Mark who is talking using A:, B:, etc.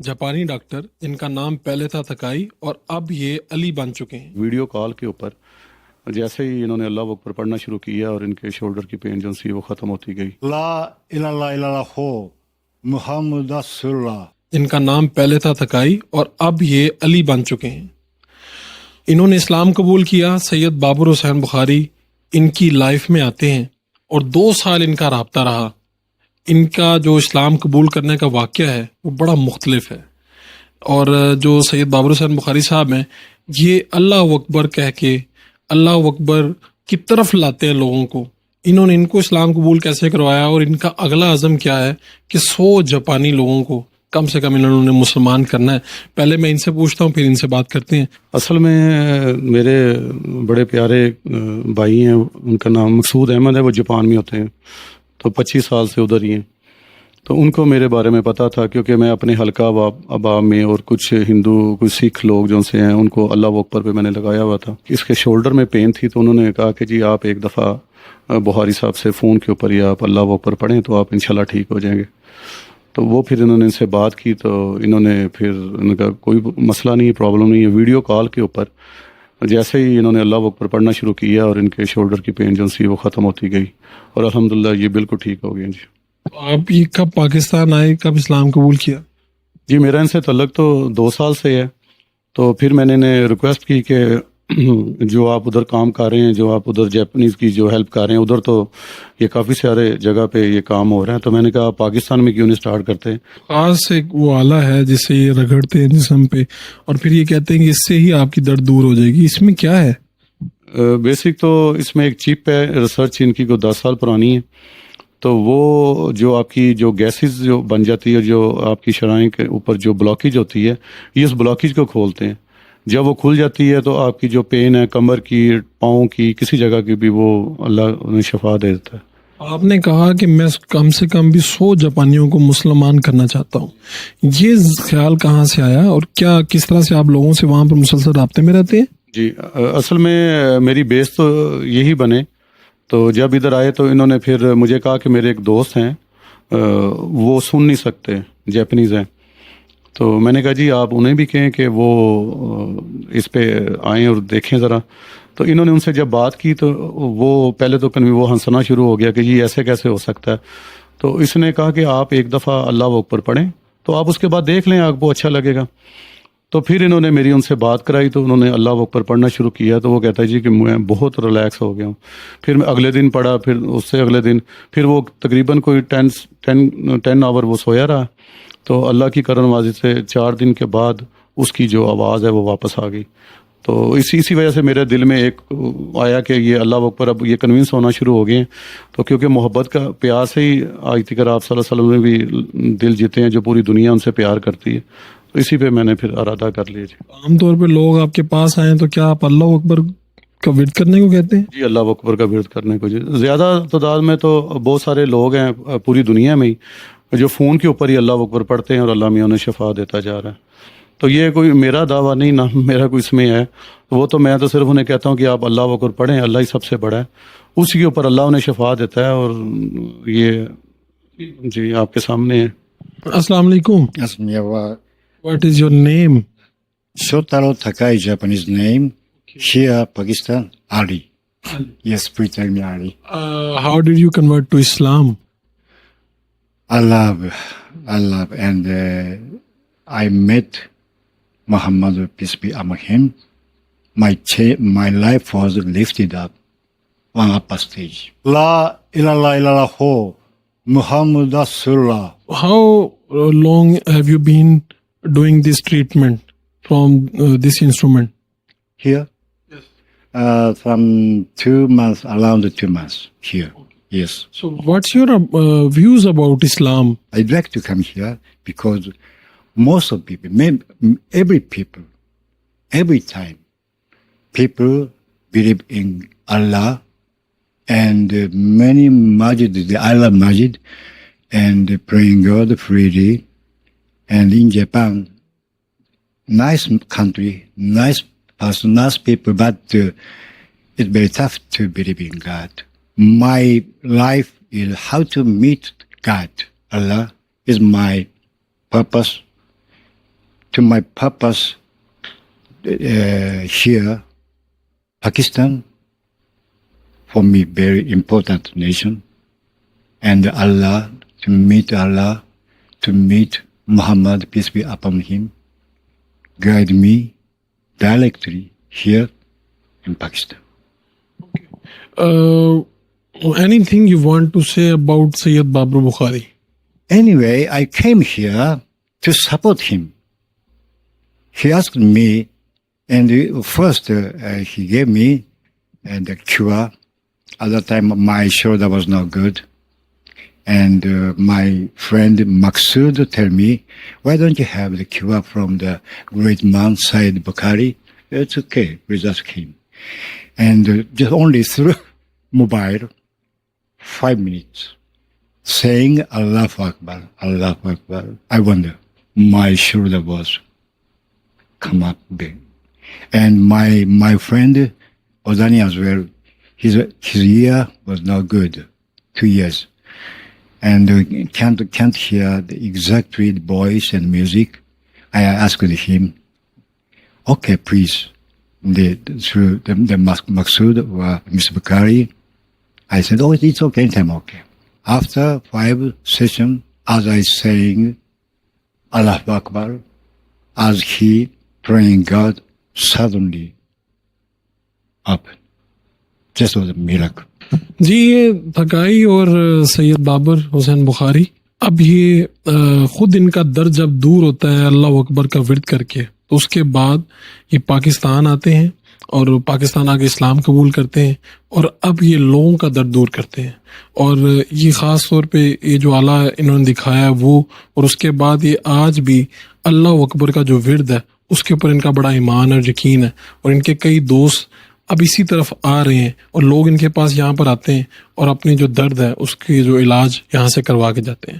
A: जापानी डॉक्टर जिनका नाम पहले था थकाई और अब ये अली बन चुके हैं।
B: वीडियो कॉल के ऊपर जैसे ही इन्होंने अल्लाह अकबर पढ़ना शुरू किया और इनके शोल्डर की पेन जो सी वो ख़त्म होती गई।
C: ला इलाहा इल्लल्लाह मुहम्मद रसूलुल्लाह।
A: इनका नाम पहले था थकाई और अब ये अली बन चुके हैं। इन्होंने इस्लाम कबूल किया। सैयद बाबर हुसैन बुखारी इनकी लाइफ में आते हैं और 2 साल इनका राब्ता रहा। इनका जो इस्लाम कबूल करने का वाक़या है वो बड़ा मुख्तलिफ है। और जो सैयद बाबर हुसैन बुखारी साहब हैं ये अल्लाह अकबर कह के अल्लाह अकबर की तरफ लाते हैं लोगों को। इन्होंने इनको इस्लाम कबूल कैसे करवाया और इनका अगला अज़म क्या है कि 100 जापानी लोगों को कम से कम इन्होंने मुसलमान करना है। पहले मैं इनसे पूछता हूँ फिर इनसे बात करते हैं।
B: असल में मेरे बड़े प्यारे भाई हैं, उनका नाम मकसूद अहमद है, वो जापान में होते हैं, तो 25 साल से उधर ही हैं। तो उनको मेरे बारे में पता था क्योंकि मैं अपने हल्का अबाब में और कुछ हिंदू कुछ सिख लोग जो से हैं उनको अल्लाह अकबर पे मैंने लगाया हुआ था। इसके शोल्डर में पेन थी तो उन्होंने कहा कि जी आप एक दफ़ा बुखारी साहब से फ़ोन के ऊपर या आप अल्लाह अकबर पढ़ें तो आप इंशाल्लाह ठीक हो जाएंगे। तो वो फिर इन्होंने इनसे बात की तो इन्होंने फिर उनका कोई मसला नहीं है, प्रॉब्लम नहीं है। वीडियो कॉल के ऊपर जैसे ही इन्होंने अल्लाह अकबर पढ़ना शुरू किया और इनके शोल्डर की पेन जो सी वो ख़त्म होती गई और अल्हम्दुलिल्लाह ये बिल्कुल ठीक हो गए। जी
A: आप ये कब पाकिस्तान आए, कब इस्लाम कबूल किया?
B: जी मेरा इनसे तल्लुक़ तो 2 साल से है। तो फिर मैंने इन्हें रिक्वेस्ट की कि जो आप उधर काम कर रहे हैं, जो आप उधर जापानीज़ की जो हेल्प कर रहे हैं, उधर तो ये काफ़ी सारे जगह पे ये काम हो रहा है, तो मैंने कहा पाकिस्तान में क्यों नहीं स्टार्ट करते।
A: खास एक वो आला है जिससे ये रगड़ते हैं जिस्म पे और फिर ये कहते हैं कि इससे ही आपकी दर्द दूर हो जाएगी। इसमें क्या है?
B: बेसिक तो इसमें एक चिप है, रिसर्च इनकी को 10 साल पुरानी है। तो वो जो आपकी जो गैसेस जो बन जाती है, जो आपकी शराइन के ऊपर जो ब्लॉकेज होती है, ये उस ब्लॉकेज को खोलते हैं। जब वो खुल जाती है तो आपकी जो पेन है कमर की, पाँव की, किसी जगह की भी, वो अल्लाह उन्हें शफा दे देता है।
A: आपने कहा कि मैं कम से कम भी 100 जापानियों को मुसलमान करना चाहता हूँ। ये ख्याल कहाँ से आया और क्या किस तरह से आप लोगों से वहाँ पर मुसलसल राब्ते में रहते हैं?
B: जी असल में मेरी बेस तो यही बने। तो जब इधर आए तो इन्होंने फिर मुझे कहा कि मेरे एक दोस्त हैं वो सुन नहीं सकते, जापानीज़ हैं। तो मैंने कहा जी आप उन्हें भी कहें कि वो इस पे आएँ और देखें ज़रा। तो इन्होंने उनसे जब बात की तो वो पहले तो वो हंसना शुरू हो गया कि जी ऐसे कैसे हो सकता है। तो इसने कहा कि आप एक दफ़ा अल्लाह अकबर पढ़ें तो आप उसके बाद देख लें, आपको अच्छा लगेगा। तो फिर इन्होंने मेरी उनसे बात कराई तो उन्होंने अल्लाह अकबर पढ़ना शुरू किया। तो वो कहता है जी कि मैं बहुत रिलैक्स हो गया हूँ। फिर मैं अगले दिन पढ़ा, फिर उससे अगले दिन, फिर वो तकरीबन कोई 10 आवर वो सोया रहा। तो अल्लाह की करमवाजी से 4 दिन के बाद उसकी जो आवाज़ है वो वापस आ गई। तो इसी वजह से मेरे दिल में एक आया कि ये अल्लाह अकबर अब ये कन्विंस होना शुरू हो गए हैं। तो क्योंकि मोहब्बत का प्यार से ही आज तक आप सल्लल्लाहु अलैहि वसल्लम ने भी दिल जीते हैं, जो पूरी दुनिया उनसे प्यार करती है। तो इसी पे मैंने फिर इरादा कर लिया। जी
A: आमतौर पर लोग आपके पास आए तो क्या आप अल्लाह अकबर का विर्द करने को कहते हैं?
B: जी अल्लाह अकबर का विर्द करने को जी ज़्यादा तादाद में तो बहुत सारे लोग हैं पूरी दुनिया में ही जो फ़ोन के ऊपर ही अल्लाह अकबर पढ़ते हैं और अल्लाह मियां उन्हें शफा देता जा रहा है। तो ये कोई मेरा दावा नहीं, ना मेरा कोई इसमें है। वो तो मैं तो सिर्फ उन्हें कहता हूँ कि आप अल्लाह अकबर पढ़ें, अल्लाह ही सबसे बड़ा है, उसी के ऊपर अल्लाह उन्हें शफा देता है। और ये जी आपके सामने है।
A: अस्सलाम वालेकुम। What is your name?
C: Shotaro Takai, Japanese name. Here, Pakistan, Ali. Yes, please tell me Ali.
A: How did you convert to Islam?
C: Allah, and I met Muhammad, peace be upon him. My life was lifted up on upper stage. La ilaha illallah Muhammad Rasulullah.
A: How long have you been doing this treatment from this instrument?
C: Here? Yes. From 2 months, around 2 months here. Yes.
A: So what's your views about Islam?
C: I'd like to come here because most of people, every time, people believe in Allah and many Majid, the Allah Majid, and praying God freely. And in Japan, nice country, nice person, nice people, but it's very tough to believe in God. My life is how to meet God. Allah is my purpose to my purpose here, Pakistan, for me, very important nation. And Allah, to meet Muhammad, peace be upon him, guide me directly here in Pakistan.
A: Anything you want to say about Sayyid Babur Bukhari?
C: Anyway, I came here to support him. He asked me, and first he gave me the cure. At that time, my shoulder was not good. And my friend Maksud told me, why don't you have the cure from the great man, Sayyid Bukhari? It's okay, please ask him. And just only through mobile, 5 minutes, saying Allahu Akbar, Allahu Akbar. I wonder, my shoulder was come up again. And my friend Ozani as well, his ear was not good, 2 years. And can't hear the exactly the voice and music. I asked him, okay, please, through the Maksud or Mr. Bukhari, I said, oh, it's okay, anytime okay. After 5 sessions, as I saying Allahu Akbar, as he praying God, suddenly up. Just was a miracle.
A: جی یہ تھکائی اور سید بابر حسین بخاری اب یہ خود ان کا درد جب دور ہوتا ہے اللہ اکبر کا ورد کر کے تو اس کے بعد یہ پاکستان آتے ہیں اور پاکستان آ کے اسلام قبول کرتے ہیں اور اب یہ لوگوں کا درد دور کرتے ہیں اور یہ خاص طور پہ یہ جو اعلیٰ انہوں نے دکھایا وہ اور اس کے بعد یہ آج بھی اللہ اکبر کا جو ورد ہے اس کے اوپر ان کا بڑا ایمان اور یقین ہے اور ان کے کئی دوست اب اسی طرف آ رہے ہیں اور لوگ ان کے پاس یہاں پر آتے ہیں اور اپنی جو درد ہے اس کی جو علاج یہاں سے کروا کے جاتے ہیں.